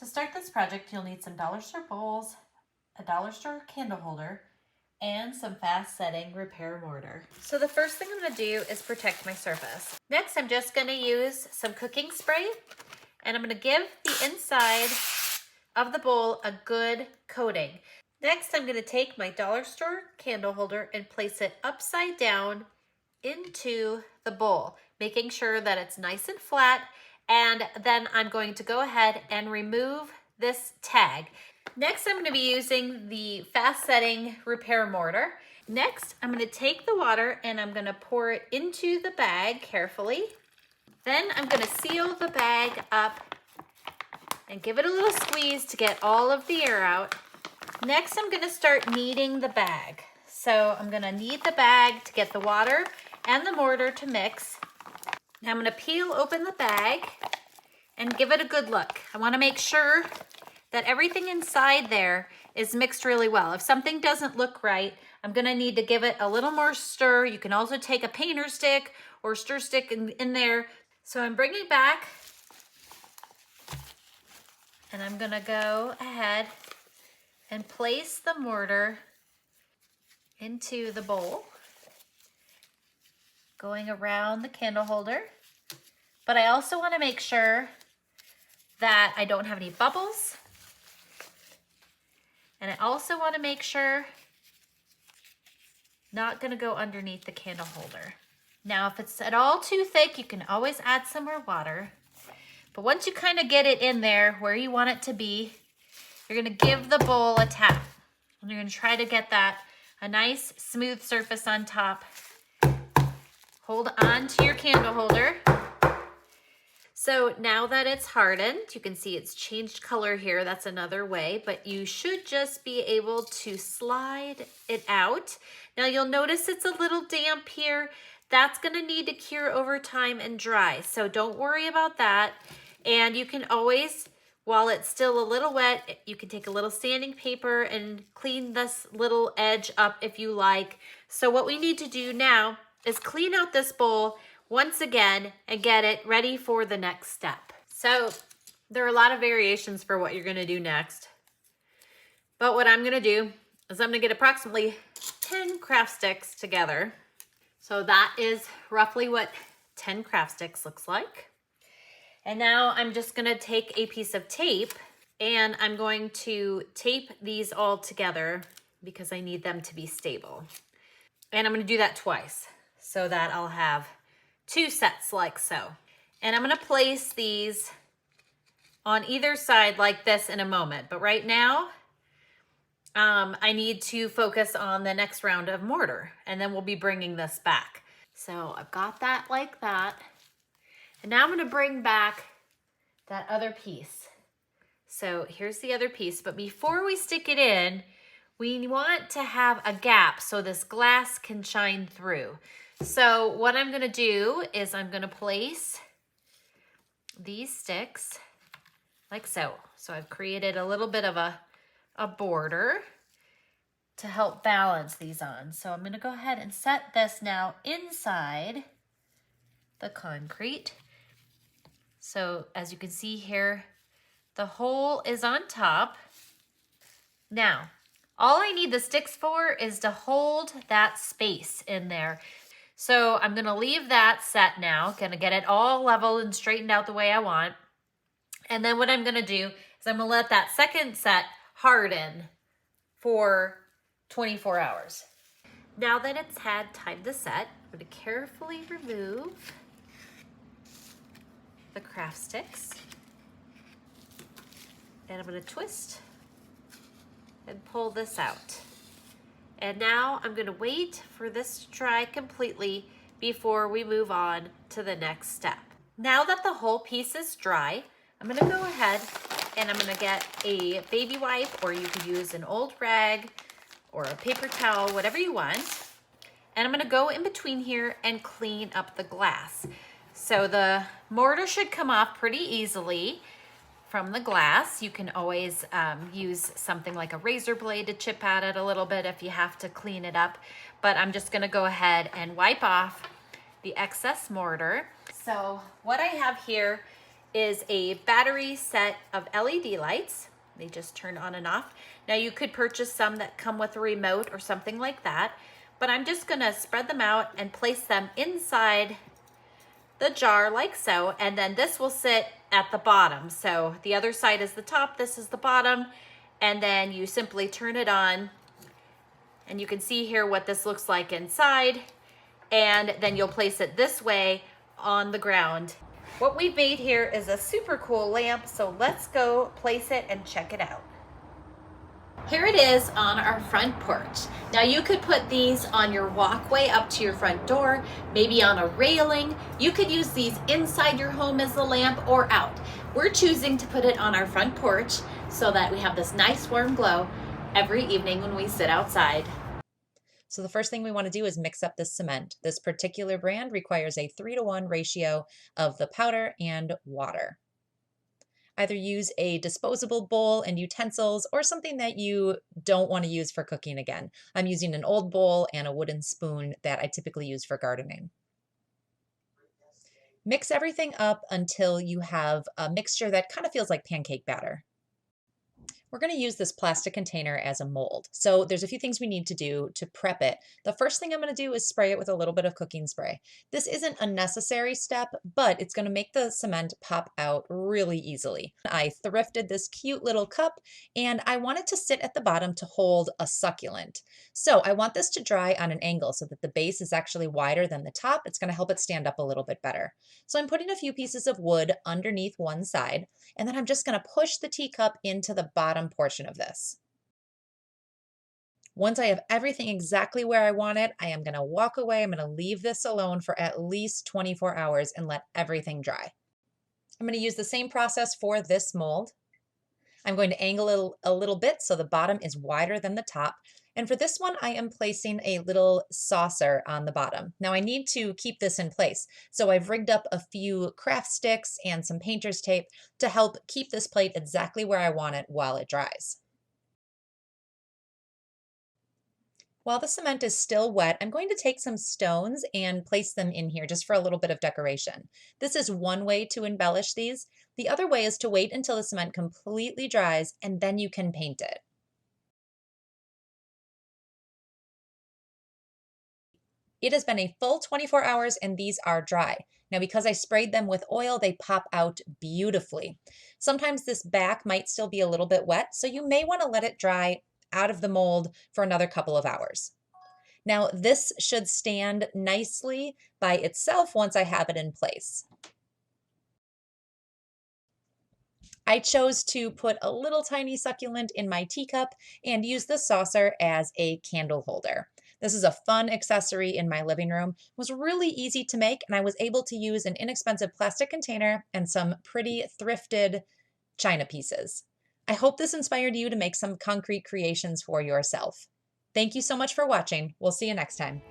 To start this project, you'll need some dollar store bowls, a dollar store candle holder, and some fast setting repair mortar. So the first thing I'm going to do is protect my surface. Next, I'm just going to use some cooking spray, and I'm going to give the inside of the bowl a good coating. Next, I'm going to take my dollar store candle holder and place it upside down into the bowl, making sure that it's nice and flat. And then I'm going to go ahead and remove this tag. Next, I'm going to be using the fast setting repair mortar. Next, I'm going to take the water and I'm going to pour it into the bag carefully. Then I'm going to seal the bag up and give it a little squeeze to get all of the air out. Next, I'm going to start kneading the bag. So I'm going to knead the bag to get the water and the mortar to mix. Now I'm going to peel open the bag and give it a good look. I want to make sure that everything inside there is mixed really well. If something doesn't look right, I'm going to need to give it a little more stir. You can also take a painter stick or stir stick in there. So I'm bringing back, and I'm going to go ahead and place the mortar into the bowl, going around the candle holder. But I also want to make sure that I don't have any bubbles. And I also want to make sure not going to go underneath the candle holder. Now, if it's at all too thick, you can always add some more water. But once you kind of get it in there where you want it to be, you're going to give the bowl a tap. And you're going to try to get that a nice smooth surface on top. Hold on to your candle holder. So now that it's hardened, you can see it's changed color here. That's another way, but you should just be able to slide it out. Now you'll notice it's a little damp here. That's going to need to cure over time and dry. So don't worry about that. And you can always, while it's still a little wet, you can take a little sanding paper and clean this little edge up if you like. So what we need to do now is clean out this bowl once again and get it ready for the next step. So there are a lot of variations for what you're going to do next. But what I'm going to do is I'm going to get approximately 10 craft sticks together. So that is roughly what 10 craft sticks looks like. And now I'm just going to take a piece of tape and I'm going to tape these all together because I need them to be stable. And I'm going to do that twice so that I'll have 2 sets like so. And I'm going to place these on either side like this in a moment. But right now, I need to focus on the next round of mortar, and then we'll be bringing this back. So I've got that like that. And now I'm going to bring back that other piece. So here's the other piece. But before we stick it in, we want to have a gap so this glass can shine through. So what I'm going to do is I'm going to place these sticks like so. So I've created a little bit of a border to help balance these on. So I'm going to go ahead and set this now inside the concrete. So as you can see here, the hole is on top. Now, all I need the sticks for is to hold that space in there. So I'm going to leave that set now. Going to get it all level and straightened out the way I want. And then what I'm going to do is I'm going to let that second set harden for 24 hours. Now that it's had time to set, I'm going to carefully remove the craft sticks. And I'm going to twist and pull this out. And now I'm going to wait for this to dry completely before we move on to the next step. Now that the whole piece is dry, I'm going to go ahead and I'm going to get a baby wipe, or you could use an old rag or a paper towel, whatever you want. And I'm going to go in between here and clean up the glass. So the mortar should come off pretty easily from the glass. You can always use something like a razor blade to chip at it a little bit if you have to clean it up. But I'm just going to go ahead and wipe off the excess mortar. So what I have here is a battery set of LED lights. They just turn on and off. Now you could purchase some that come with a remote or something like that, but I'm just gonna spread them out and place them inside the jar like so, and then this will sit at the bottom. So the other side is the top, this is the bottom, and then you simply turn it on, and you can see here what this looks like inside, and then you'll place it this way on the ground. What we've made here is a super cool lamp, so let's go place it and check it out. Here it is on our front porch. Now you could put these on your walkway up to your front door, maybe on a railing. You could use these inside your home as a lamp or out. We're choosing to put it on our front porch so that we have this nice warm glow every evening when we sit outside. So the first thing we want to do is mix up this cement. This particular brand requires a 3-to-1 ratio of the powder and water. Either use a disposable bowl and utensils or something that you don't want to use for cooking again. I'm using an old bowl and a wooden spoon that I typically use for gardening. Mix everything up until you have a mixture that kind of feels like pancake batter. We're going to use this plastic container as a mold. So there's a few things we need to do to prep it. The first thing I'm going to do is spray it with a little bit of cooking spray. This isn't a necessary step, but it's going to make the cement pop out really easily. I thrifted this cute little cup and I want it to sit at the bottom to hold a succulent. So I want this to dry on an angle so that the base is actually wider than the top. It's going to help it stand up a little bit better. So I'm putting a few pieces of wood underneath one side, and then I'm just going to push the teacup into the bottom portion of this. Once I have everything exactly where I want it, I am going to walk away. I'm going to leave this alone for at least 24 hours and let everything dry. I'm going to use the same process for this mold. I'm going to angle it a little bit so the bottom is wider than the top. And for this one, I am placing a little saucer on the bottom. Now I need to keep this in place. So I've rigged up a few craft sticks and some painter's tape to help keep this plate exactly where I want it while it dries. While the cement is still wet, I'm going to take some stones and place them in here just for a little bit of decoration. This is one way to embellish these. The other way is to wait until the cement completely dries and then you can paint it. It has been a full 24 hours and these are dry. Now, because I sprayed them with oil, they pop out beautifully. Sometimes this back might still be a little bit wet, so you may want to let it dry out of the mold for another couple of hours. Now, this should stand nicely by itself once I have it in place. I chose to put a little tiny succulent in my teacup and use the saucer as a candle holder. This is a fun accessory in my living room. It was really easy to make, and I was able to use an inexpensive plastic container and some pretty thrifted china pieces. I hope this inspired you to make some concrete creations for yourself. Thank you so much for watching. We'll see you next time.